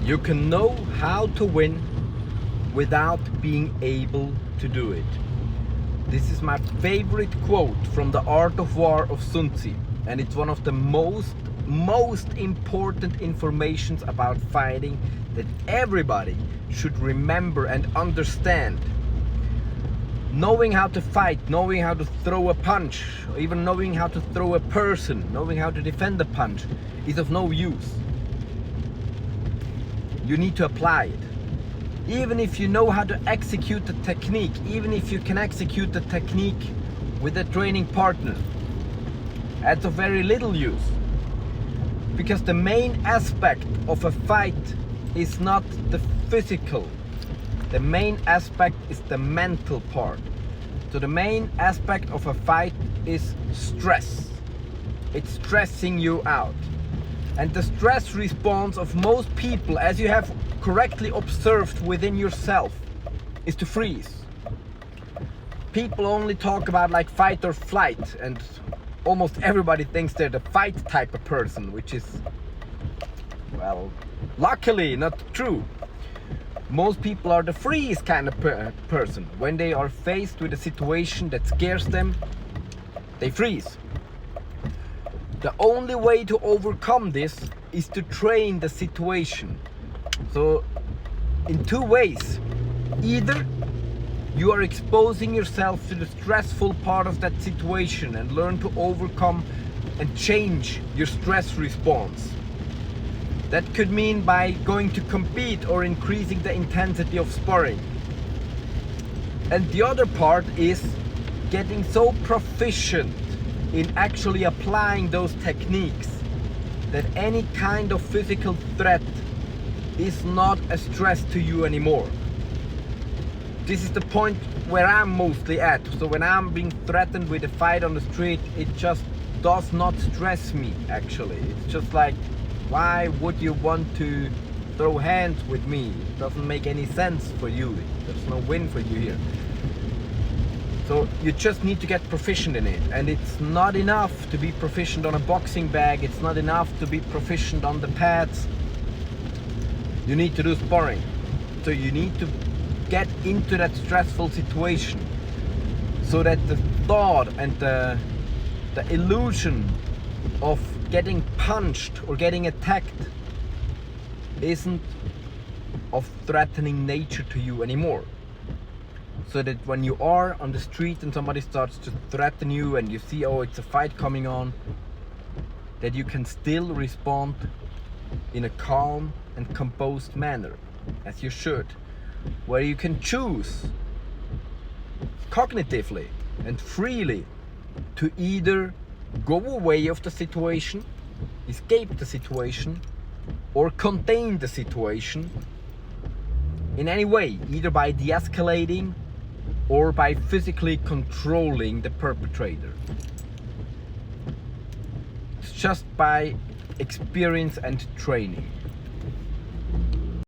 You can know how to win without being able to do it. This is my favorite quote from The Art of War of Sun Tzu, and it's one of the most important informations about fighting that everybody should remember and understand. Knowing how to fight, knowing how to throw a punch, or even knowing how to throw a person, knowing how to defend a punch is of no use. You need to apply it. Even if you know how to execute the technique, even if you can execute the technique with a training partner, that's of very little use. Because the main aspect of a fight is not the physical. The main aspect is the mental part. So the main aspect of a fight is stress. It's stressing you out. And the stress response of most people, as you have correctly observed within yourself, is to freeze. People only talk about like fight or flight, and almost everybody thinks they're the fight type of person, which is, well, luckily not true. Most people are the freeze kind of person. When they are faced with a situation that scares them, they freeze. The only way to overcome this is to train the situation. So, in two ways. Either you are exposing yourself to the stressful part of that situation and learn to overcome and change your stress response. That could mean by going to compete or increasing the intensity of sparring. And the other part is getting so proficient in actually applying those techniques that any kind of physical threat is not a stress to you anymore. This is the point where I'm mostly at. So when I'm being threatened with a fight on the street, it just does not stress me actually. It's just like, why would you want to throw hands with me? It doesn't make any sense for you. There's no win for you here. So you just need to get proficient in it, and it's not enough to be proficient on a boxing bag, it's not enough to be proficient on the pads. You need to do sparring. So you need to get into that stressful situation so that the thought and the illusion of getting punched or getting attacked isn't of threatening nature to you anymore. So that when you are on the street and somebody starts to threaten you and you see, oh, it's a fight coming on, that you can still respond in a calm and composed manner, as you should, where you can choose cognitively and freely to either go away of the situation, escape the situation, or contain the situation in any way, either by de-escalating or by physically controlling the perpetrator. It's just by experience and training.